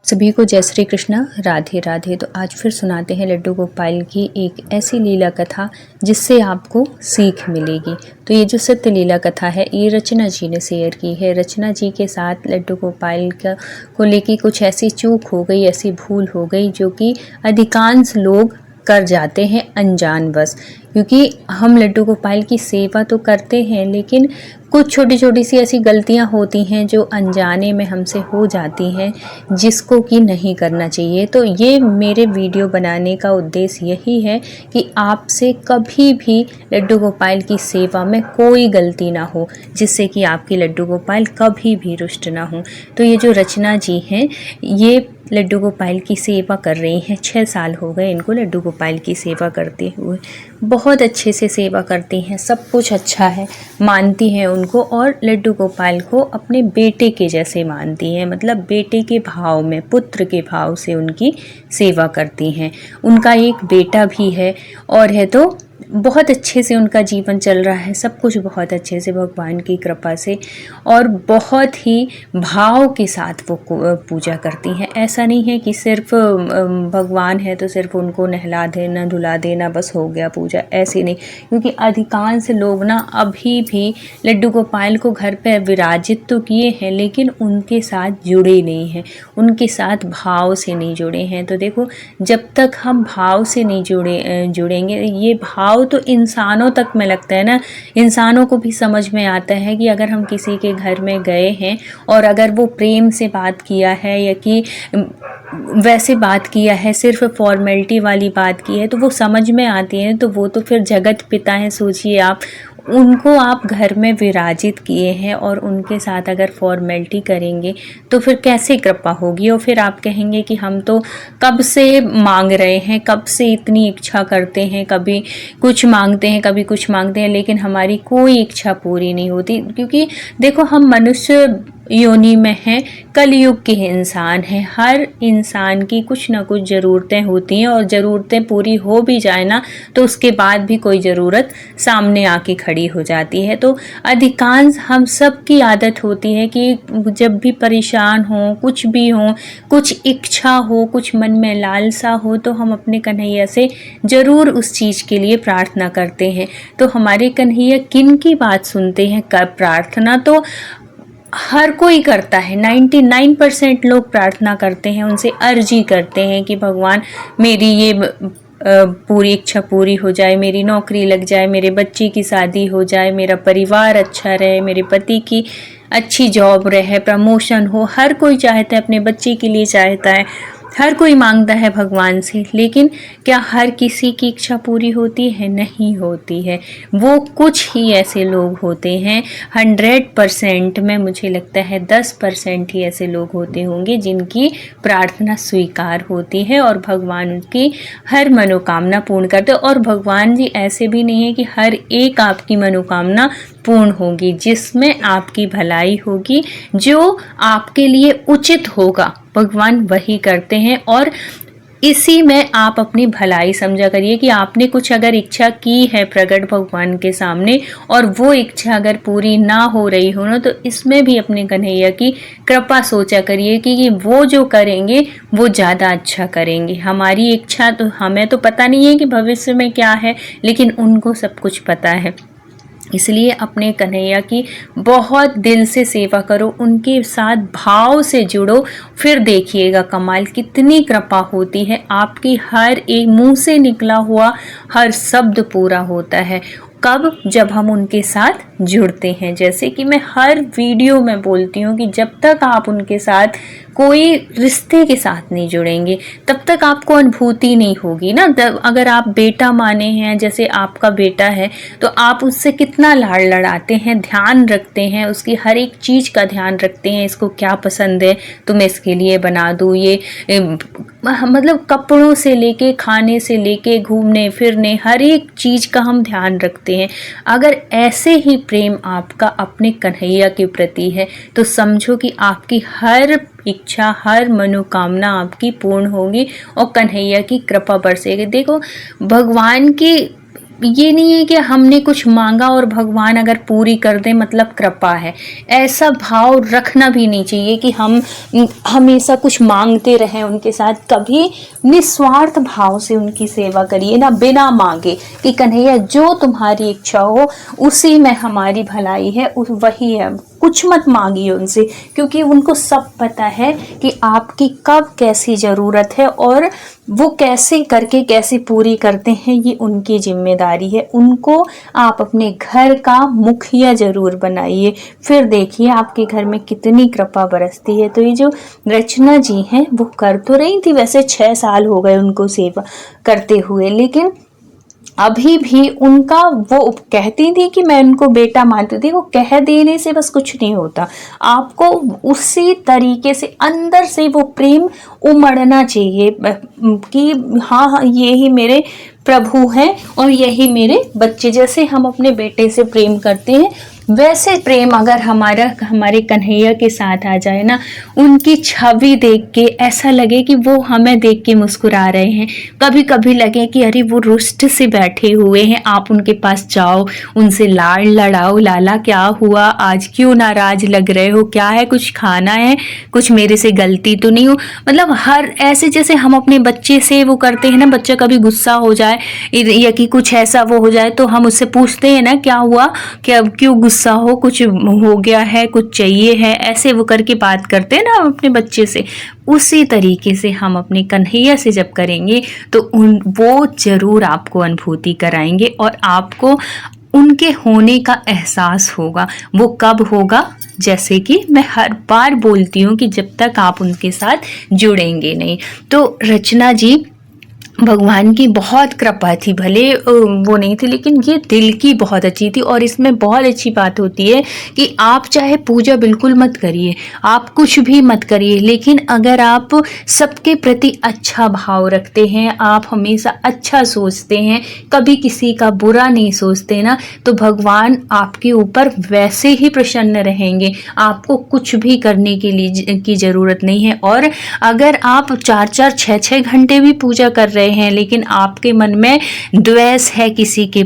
सभी को जय श्री कृष्ण, राधे राधे। तो आज फिर सुनाते हैं लड्डू गोपाल की एक ऐसी लीला कथा जिससे आपको सीख मिलेगी। तो ये जो सत्य लीला कथा है ये रचना जी ने शेयर की है। रचना जी के साथ लड्डू गोपाल को लेके कुछ ऐसी चूक हो गई, ऐसी भूल हो गई जो कि अधिकांश लोग कर जाते हैं अनजानवश। क्योंकि हम लड्डू गोपाल की सेवा तो करते हैं लेकिन कुछ छोटी छोटी सी ऐसी गलतियां होती हैं जो अनजाने में हमसे हो जाती हैं, जिसको कि नहीं करना चाहिए। तो ये मेरे वीडियो बनाने का उद्देश्य यही है कि आपसे कभी भी लड्डू गोपाल की सेवा में कोई गलती ना हो, जिससे कि आपके लड्डू गोपाल कभी भी रुष्ट ना हो। तो ये जो रचना जी हैं ये लड्डू गोपाल की सेवा कर रही हैं। 6 साल हो गए इनको लड्डू गोपाल की सेवा करते हुए। बहुत अच्छे से सेवा करती हैं, सब कुछ अच्छा है, मानती हैं उनको और लड्डू गोपाल को अपने बेटे के जैसे मानती हैं। मतलब बेटे के भाव में, पुत्र के भाव से उनकी सेवा करती हैं। उनका एक बेटा भी है और है तो बहुत अच्छे से उनका जीवन चल रहा है, सब कुछ बहुत अच्छे से भगवान की कृपा से और बहुत ही भाव के साथ वो पूजा करती हैं। ऐसा नहीं है कि सिर्फ भगवान है तो सिर्फ उनको नहला देना धुला देना बस हो गया पूजा, ऐसे नहीं। क्योंकि अधिकांश लोग ना अभी भी लड्डू गोपाल को घर पे विराजित तो किए हैं लेकिन उनके साथ जुड़े नहीं हैं, उनके साथ भाव से नहीं जुड़े हैं। तो देखो, जब तक हम भाव से नहीं जुड़ेंगे, ये भाव तो इंसानों तक में लगता है ना, इंसानों को भी समझ में आता है कि अगर हम किसी के घर में गए हैं और अगर वो प्रेम से बात किया है या कि वैसे बात किया है, सिर्फ फॉर्मेलिटी वाली बात की है, तो वो समझ में आती है। तो वो तो फिर जगत पिता हैं, सोचिए आप, उनको आप घर में विराजित किए हैं और उनके साथ अगर फॉर्मेलिटी करेंगे तो फिर कैसे कृपा होगी। और फिर आप कहेंगे कि हम तो कब से मांग रहे हैं, कब से इतनी इच्छा करते हैं, कभी कुछ मांगते हैं कभी कुछ मांगते हैं लेकिन हमारी कोई इच्छा पूरी नहीं होती। क्योंकि देखो, हम मनुष्य योनि में हैं, कलयुग के इंसान हैं। हर इंसान की कुछ ना कुछ ज़रूरतें होती हैं और ज़रूरतें पूरी हो भी जाए ना तो उसके बाद भी कोई ज़रूरत सामने आके खड़ी हो जाती है। तो अधिकांश हम सब की आदत होती है कि जब भी परेशान हो, कुछ भी हो, कुछ इच्छा हो, कुछ मन में लालसा हो, तो हम अपने कन्हैया से ज़रूर उस चीज़ के लिए प्रार्थना करते हैं। तो हमारे कन्हैया किन की बात सुनते हैं? कर प्रार्थना तो हर कोई करता है, 99% लोग प्रार्थना करते हैं, उनसे अर्जी करते हैं कि भगवान मेरी ये पूरी इच्छा पूरी हो जाए, मेरी नौकरी लग जाए, मेरे बच्चे की शादी हो जाए, मेरा परिवार अच्छा रहे, मेरे पति की अच्छी जॉब रहे, प्रमोशन हो। हर कोई चाहता है, अपने बच्चे के लिए चाहता है, हर कोई मांगता है भगवान से। लेकिन क्या हर किसी की इच्छा पूरी होती है? नहीं होती है। वो कुछ ही ऐसे लोग होते हैं, 100% में मुझे लगता है 10% ही ऐसे लोग होते होंगे जिनकी प्रार्थना स्वीकार होती है और भगवान उनकी हर मनोकामना पूर्ण करते हैं। और भगवान जी ऐसे भी नहीं है कि हर एक आपकी मनोकामना पूर्ण होगी, जिसमें आपकी भलाई होगी, जो आपके लिए उचित होगा, भगवान वही करते हैं। और इसी में आप अपनी भलाई समझा करिए कि आपने कुछ अगर इच्छा की है प्रकट भगवान के सामने और वो इच्छा अगर पूरी ना हो रही हो ना, तो इसमें भी अपने कन्हैया की कृपा सोचा करिए कि वो जो करेंगे वो ज़्यादा अच्छा करेंगे। हमारी इच्छा तो, हमें तो पता नहीं है कि भविष्य में क्या है, लेकिन उनको सब कुछ पता है। इसलिए अपने कन्हैया की बहुत दिल से सेवा करो, उनके साथ भाव से जुड़ो, फिर देखिएगा कमाल, कितनी कृपा होती है। आपकी हर एक मुंह से निकला हुआ हर शब्द पूरा होता है। कब? जब हम उनके साथ जुड़ते हैं। जैसे कि मैं हर वीडियो में बोलती हूँ कि जब तक आप उनके साथ कोई रिश्ते के साथ नहीं जुड़ेंगे तब तक आपको अनुभूति नहीं होगी ना। अगर आप बेटा माने हैं, जैसे आपका बेटा है, तो आप उससे कितना लाड़ लड़ाते हैं, ध्यान रखते हैं, उसकी हर एक चीज़ का ध्यान रखते हैं। इसको क्या पसंद है तो मैं इसके लिए बना दूँ, ये मतलब कपड़ों से लेके, खाने से लेके, घूमने फिरने, हर एक चीज़ का हम ध्यान रखते हैं। अगर ऐसे ही प्रेम आपका अपने कन्हैया के प्रति है तो समझो कि आपकी हर इच्छा, हर मनोकामना आपकी पूर्ण होगी और कन्हैया की कृपा बरसेगी। देखो, भगवान की ये नहीं है कि हमने कुछ मांगा और भगवान अगर पूरी कर दे मतलब कृपा है। ऐसा भाव रखना भी नहीं चाहिए कि हम हमेशा कुछ मांगते रहें उनके साथ। कभी निस्वार्थ भाव से उनकी सेवा करिए ना, बिना मांगे कि कन्हैया जो तुम्हारी इच्छा हो उसी में हमारी भलाई है, वही है। कुछ मत मांगिए उनसे, क्योंकि उनको सब पता है कि आपकी कब कैसी ज़रूरत है और वो कैसे करके कैसे पूरी करते हैं, ये उनकी जिम्मेदारी है। उनको आप अपने घर का मुखिया ज़रूर बनाइए, फिर देखिए आपके घर में कितनी कृपा बरसती है। तो ये जो रचना जी हैं वो कर तो रही थी, वैसे 6 साल हो गए उनको सेवा करते हुए, लेकिन अभी भी उनका वो कहती थी कि मैं उनको बेटा मानती थी। वो कह देने से बस कुछ नहीं होता, आपको उसी तरीके से अंदर से वो प्रेम उमड़ना चाहिए कि हाँ हाँ ये ही मेरे प्रभु हैं और यही मेरे बच्चे। जैसे हम अपने बेटे से प्रेम करते हैं वैसे प्रेम अगर हमारे कन्हैया के साथ आ जाए ना, उनकी छवि देख के ऐसा लगे कि वो हमें देख के मुस्कुरा रहे हैं। कभी कभी लगे कि अरे वो रुष्ट से बैठे हुए हैं, आप उनके पास जाओ, उनसे लाड़ लड़ाओ, लाला क्या हुआ, आज क्यों नाराज लग रहे हो, क्या है, कुछ खाना है, कुछ मेरे से गलती तो नहीं हो। मतलब हर ऐसे जैसे हम अपने बच्चे से वो करते हैं ना, बच्चा कभी गुस्सा हो जाए या कि कुछ ऐसा वो हो जाए तो हम उससे पूछते हैं ना क्या हुआ, क्या क्यों गुस्सा हो, कुछ हो गया है, कुछ चाहिए है, ऐसे वो करके बात करते हैं ना अपने बच्चे से। उसी तरीके से हम अपने कन्हैया से जब करेंगे तो वो जरूर आपको अनुभूति कराएंगे और आपको उनके होने का एहसास होगा। वो कब होगा, जैसे कि मैं हर बार बोलती हूँ कि जब तक आप उनके साथ जुड़ेंगे नहीं। तो रचना जी भगवान की बहुत कृपा थी, भले वो नहीं थी लेकिन ये दिल की बहुत अच्छी थी। और इसमें बहुत अच्छी बात होती है कि आप चाहे पूजा बिल्कुल मत करिए, आप कुछ भी मत करिए, लेकिन अगर आप सबके प्रति अच्छा भाव रखते हैं, आप हमेशा अच्छा सोचते हैं, कभी किसी का बुरा नहीं सोचते ना, तो भगवान आपके ऊपर वैसे ही प्रसन्न रहेंगे। आपको कुछ भी करने के लिए की ज़रूरत नहीं है। और अगर आप 4-4, 6-6 घंटे भी पूजा कर रहे हैं लेकिन आपके मन में द्वेष है, किसी के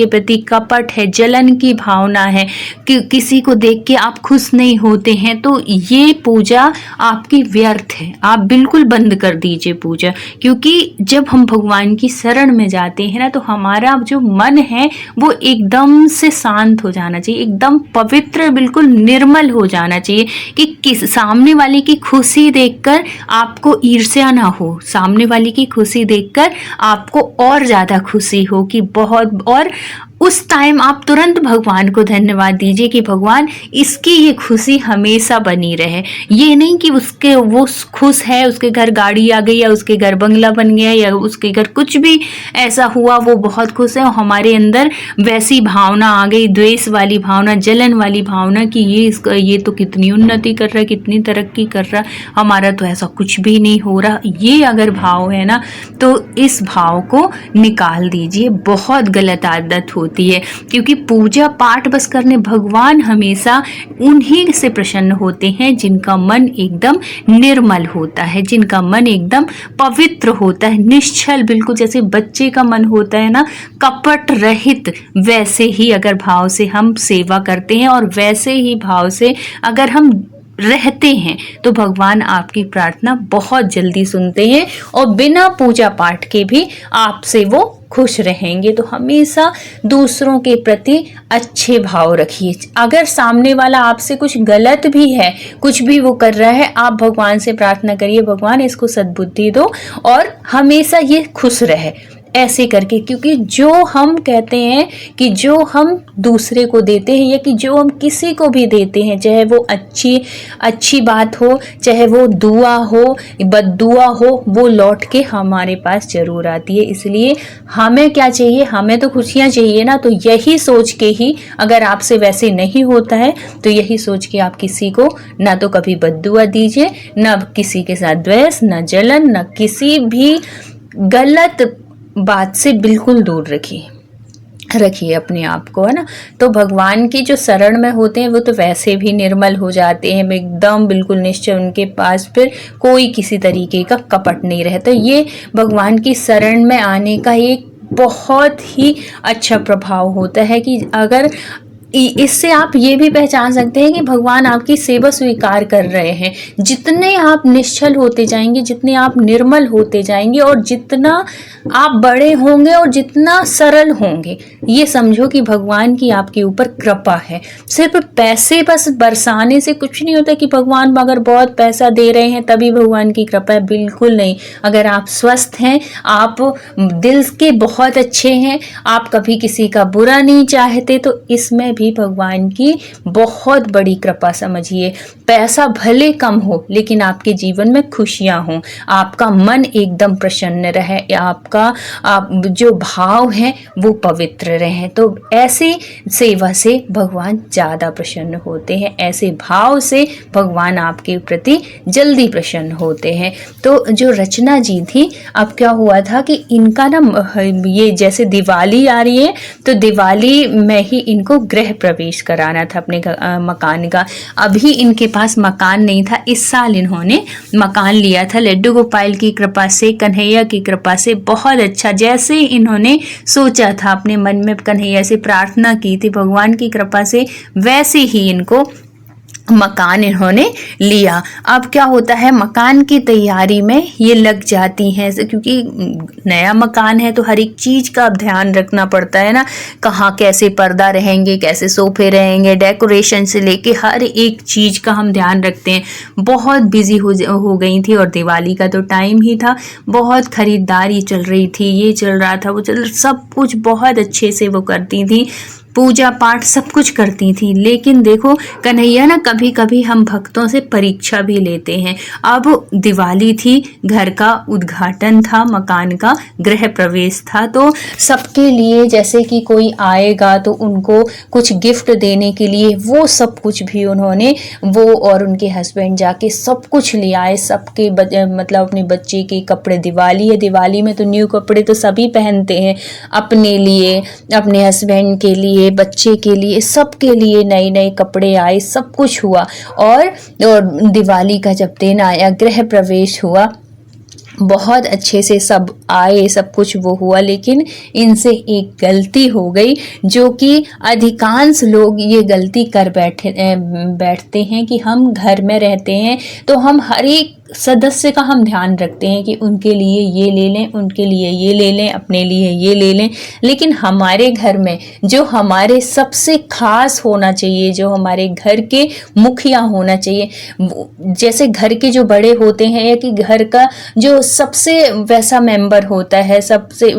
प्रति कपट है, जलन की भावना है, कि किसी को देख के आप खुश नहीं होते हैं, तो ये पूजा आपकी व्यर्थ है। आप बिल्कुल बंद कर दीजिए पूजा। क्योंकि जब हम भगवान की शरण में जाते हैं ना, तो हमारा जो मन है वो एकदम से शांत हो जाना चाहिए, एकदम पवित्र, बिल्कुल निर्मल हो जाना चाहिए कि सामने वाले की खुशी देखकर आपको ईर्ष्या ना हो, सामने वाले की खुशी देखकर आपको और ज़्यादा खुशी हो कि बहुत। और उस टाइम आप तुरंत भगवान को धन्यवाद दीजिए कि भगवान इसकी ये खुशी हमेशा बनी रहे। ये नहीं कि वो खुश है, उसके घर गाड़ी आ गई या उसके घर बंगला बन गया या उसके घर कुछ भी ऐसा हुआ, वो बहुत खुश है और हमारे अंदर वैसी भावना आ गई, द्वेष वाली भावना, जलन वाली भावना कि ये तो कितनी उन्नति कर रहा है, कितनी तरक्की कर रहा है, हमारा तो ऐसा कुछ भी नहीं हो रहा। ये अगर भाव है ना, तो इस भाव को निकाल दीजिए। बहुत गलत आदत होती है, क्योंकि पूजा पाठ बस करने, भगवान हमेशा उन्हीं से प्रसन्न होते हैं जिनका मन एकदम निर्मल होता है, जिनका मन एकदम पवित्र होता है, निश्चल, बिल्कुल जैसे बच्चे का मन होता है ना, कपट रहित। वैसे ही अगर भाव से हम सेवा करते हैं और वैसे ही भाव से अगर हम रहते हैं तो भगवान आपकी प्रार्थना बहुत जल्दी सुनते हैं और बिना पूजा पाठ के भी आपसे वो खुश रहेंगे। तो हमेशा दूसरों के प्रति अच्छे भाव रखिए। अगर सामने वाला आपसे कुछ गलत भी है, कुछ भी वो कर रहा है, आप भगवान से प्रार्थना करिए, भगवान इसको सद्बुद्धि दो और हमेशा ये खुश रहे, ऐसे करके। क्योंकि जो हम कहते हैं कि जो हम दूसरे को देते हैं या कि जो हम किसी को भी देते हैं, चाहे वो अच्छी बात हो, चाहे वो दुआ हो, बद्दुआ हो, वो लौट के हमारे पास जरूर आती है। इसलिए हमें क्या चाहिए, हमें तो खुशियाँ चाहिए ना। तो यही सोच के ही, अगर आपसे वैसे नहीं होता है तो यही सोच के आप किसी को ना तो कभी बद्दुआ दीजिए, ना किसी के साथ द्वेष, ना जलन, ना किसी भी गलत बात से बिल्कुल दूर रखिए अपने आप को, है ना। तो भगवान की जो शरण में होते हैं वो तो वैसे भी निर्मल हो जाते हैं, एकदम बिल्कुल निश्चय, उनके पास फिर कोई किसी तरीके का कपट नहीं रहता। ये भगवान की शरण में आने का एक बहुत ही अच्छा प्रभाव होता है कि अगर इससे आप ये भी पहचान सकते हैं कि भगवान आपकी सेवा स्वीकार कर रहे हैं। जितने आप निश्चल होते जाएंगे, जितने आप निर्मल होते जाएंगे और जितना आप बड़े होंगे और जितना सरल होंगे, ये समझो कि भगवान की आपके ऊपर कृपा है। सिर्फ पैसे बस बरसाने से कुछ नहीं होता कि भगवान अगर बहुत पैसा दे रहे हैं तभी भगवान की कृपा है, बिल्कुल नहीं। अगर आप स्वस्थ हैं, आप दिल के बहुत अच्छे हैं, आप कभी किसी का बुरा नहीं चाहते, तो इसमें भी भगवान की बहुत बड़ी कृपा समझिए। पैसा भले कम हो लेकिन आपके जीवन में खुशियां हों, आपका मन एकदम प्रसन्न रहे, आपका जो भाव है वो पवित्र रहे, तो ऐसे सेवा से भगवान ज़्यादा प्रसन्न होते हैं। ऐसे भाव से भगवान आपके प्रति जल्दी प्रसन्न होते हैं। तो जो रचना जी थी, अब क्या हुआ था कि इनका ना ये जैसे दिवाली आ रही है तो दिवाली में ही इनको गृह प्रवेश कराना था अपने मकान का। अभी इनके पास मकान नहीं था, इस साल इन्होंने मकान लिया था लड्डू गोपाल की कृपा से, कन्हैया की कृपा से। बहुत अच्छा, जैसे इन्होंने सोचा था, अपने मन में कन्हैया से प्रार्थना की थी भगवान की कृपा से, वैसे ही इनको मकान इन्होंने लिया। अब क्या होता है, मकान की तैयारी में ये लग जाती हैं, क्योंकि नया मकान है तो हर एक चीज़ का अब ध्यान रखना पड़ता है ना, कहाँ कैसे पर्दा रहेंगे, कैसे सोफे रहेंगे, डेकोरेशन से लेके हर एक चीज़ का हम ध्यान रखते हैं। बहुत बिजी हो गई थी और दिवाली का तो टाइम ही था, बहुत खरीदारी चल रही थी, ये चल रहा था, वो चल, सब कुछ बहुत अच्छे से वो करती थी, पूजा पाठ सब कुछ करती थी। लेकिन देखो कन्हैया ना, कभी कभी हम भक्तों से परीक्षा भी लेते हैं। अब दिवाली थी, घर का उद्घाटन था, मकान का गृह प्रवेश था, तो सबके लिए जैसे कि कोई आएगा तो उनको कुछ गिफ्ट देने के लिए वो सब कुछ भी उन्होंने, वो और उनके हस्बैंड जाके सब कुछ ले आए। सबके मतलब अपने बच्चे के कपड़े, दिवाली है, दिवाली में तो न्यू कपड़े तो सभी पहनते हैं, अपने लिए, अपने हस्बैंड के लिए, बच्चे के लिए, सबके लिए नए नए कपड़े आए, सब कुछ हुआ। और दिवाली का जब दिन आया, गृह प्रवेश हुआ, बहुत अच्छे से सब आए, सब कुछ वो हुआ। लेकिन इनसे एक गलती हो गई, जो कि अधिकांश लोग ये गलती कर बैठते हैं कि हम घर में रहते हैं तो हम हर एक सदस्य का हम ध्यान रखते हैं कि उनके लिए ये ले लें, उनके लिए ये ले लें, अपने लिए ये ले लें। लेकिन हमारे घर में जो हमारे सबसे खास होना चाहिए, जो हमारे घर के मुखिया होना चाहिए, जैसे घर के जो बड़े होते हैं या कि घर का जो सबसे वैसा मेंबर होता है, सबसे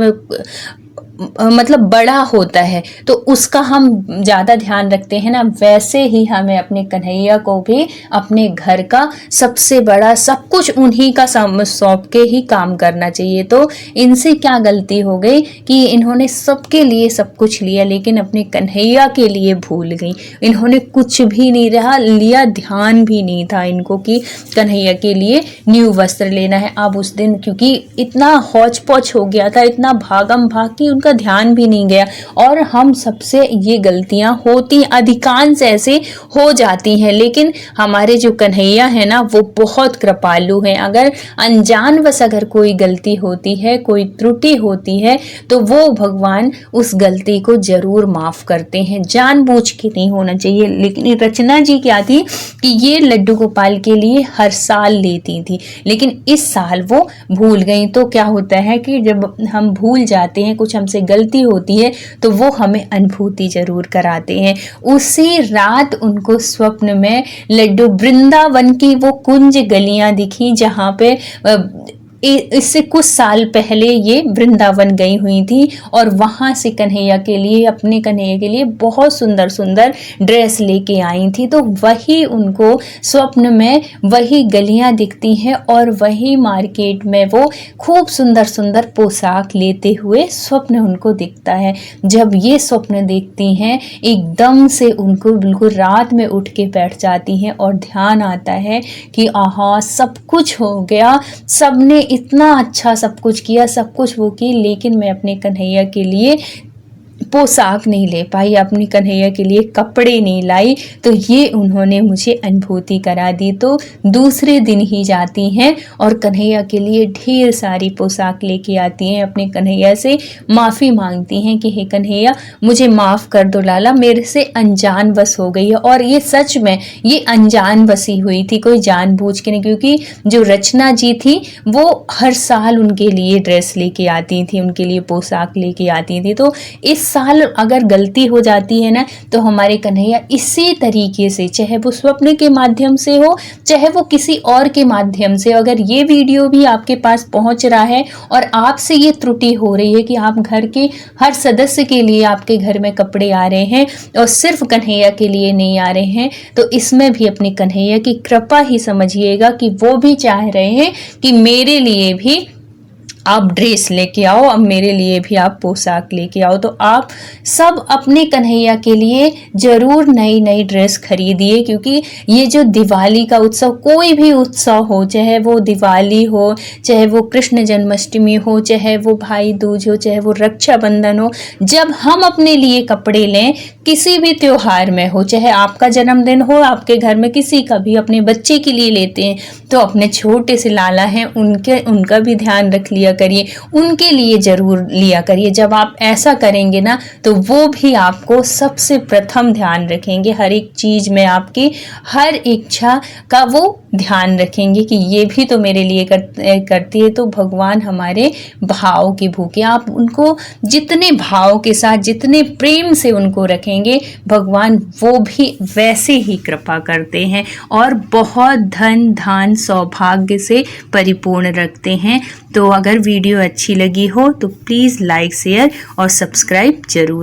मतलब बड़ा होता है, तो उसका हम ज़्यादा ध्यान रखते हैं ना, वैसे ही हमें अपने कन्हैया को भी अपने घर का सबसे बड़ा, सब कुछ उन्हीं का सौंप के ही काम करना चाहिए। तो इनसे क्या गलती हो गई कि इन्होंने सबके लिए सब कुछ लिया लेकिन अपने कन्हैया के लिए भूल गई। इन्होंने कुछ भी नहीं लिया, ध्यान भी नहीं था इनको कि कन्हैया के लिए न्यू वस्त्र लेना है। अब उस दिन क्योंकि इतना हौच पौच हो गया था, इतना भागम भाग की का ध्यान भी नहीं गया। और हम सबसे ये गलतियां होती, अधिकांश ऐसे हो जाती हैं। लेकिन हमारे जो कन्हैया है ना, वो बहुत कृपालु हैं। अगर अनजानवश अगर कोई गलती होती है, कोई त्रुटि होती है, तो वो भगवान उस गलती को जरूर माफ करते हैं। जानबूझ के नहीं होना चाहिए। लेकिन रचना जी क्या थी कि ये लड्डू गोपाल के लिए हर साल लेती थी, लेकिन इस साल वो भूल गई। तो क्या होता है कि जब हम भूल जाते हैं, कुछ हमसे गलती होती है, तो वो हमें अनुभूति जरूर कराते हैं। उसी रात उनको स्वप्न में लड्डू वृंदावन की वो कुंज गलियां दिखी जहां पे इससे कुछ साल पहले ये वृंदावन गई हुई थी और वहाँ से कन्हैया के लिए, अपने कन्हैया के लिए बहुत सुंदर सुंदर ड्रेस लेके आई थी। तो वही उनको स्वप्न में वही गलियाँ दिखती हैं और वही मार्केट में वो खूब सुंदर सुंदर पोशाक लेते हुए स्वप्न उनको दिखता है। जब ये स्वप्न देखती हैं, एकदम से उनको बिल्कुल रात में उठ के बैठ जाती हैं और ध्यान आता है कि आहा, सब कुछ हो गया, सबने इतना अच्छा सब कुछ किया, सब कुछ वो की, लेकिन मैं अपने कन्हैया के लिए पोशाक नहीं ले पाई, अपनी कन्हैया के लिए कपड़े नहीं लाई, तो ये उन्होंने मुझे अनुभूति करा दी। तो दूसरे दिन ही जाती हैं और कन्हैया के लिए ढेर सारी पोशाक लेके आती हैं, अपने कन्हैया से माफ़ी मांगती हैं कि हे कन्हैया मुझे माफ़ कर दो लाला, मेरे से अनजान बस हो गई है। और ये सच में ये अनजान बसी हुई थी, कोई जानबूझ के नहीं, क्योंकि जो रचना जी थी वो हर साल उनके लिए ड्रेस लेके आती थी, उनके लिए पोशाक लेके आती थी। तो इस साल अगर गलती हो जाती है ना, तो हमारे कन्हैया इसी तरीके से, चाहे वो स्वप्न के माध्यम से हो, चाहे वो किसी और के माध्यम से, अगर ये वीडियो भी आपके पास पहुंच रहा है और आपसे ये त्रुटि हो रही है कि आप घर के हर सदस्य के लिए आपके घर में कपड़े आ रहे हैं और सिर्फ कन्हैया के लिए नहीं आ रहे हैं, तो इसमें भी अपने कन्हैया की कृपा ही समझिएगा कि वो भी चाह रहे हैं कि मेरे लिए भी आप ड्रेस लेके आओ, अब मेरे लिए भी आप पोशाक लेके आओ। तो आप सब अपने कन्हैया के लिए ज़रूर नई नई ड्रेस खरीदिए, क्योंकि ये जो दिवाली का उत्सव, कोई भी उत्सव हो, चाहे वो दिवाली हो, चाहे वो कृष्ण जन्माष्टमी हो, चाहे वो भाई दूज हो, चाहे वो रक्षाबंधन हो, जब हम अपने लिए कपड़े लें, किसी भी त्योहार में हो, चाहे आपका जन्मदिन हो, आपके घर में किसी का भी, अपने बच्चे के लिए लेते हैं, तो अपने छोटे से लाला हैं उनका भी ध्यान रख लिया करिए, उनके लिए ज़रूर लिया करिए। जब आप ऐसा करेंगे ना, तो वो भी आपको सबसे प्रथम ध्यान रखेंगे, हर एक चीज़ में आपकी हर इच्छा का वो ध्यान रखेंगे कि ये भी तो मेरे लिए करती है। तो भगवान हमारे भाव की भूखे, आप उनको जितने भाव के साथ, जितने प्रेम से उनको रखेंगे, भगवान वो भी वैसे ही कृपा करते हैं और बहुत धन धान सौभाग्य से परिपूर्ण रखते हैं। तो अगर वीडियो अच्छी लगी हो तो प्लीज़ लाइक शेयर और सब्सक्राइब जरूर।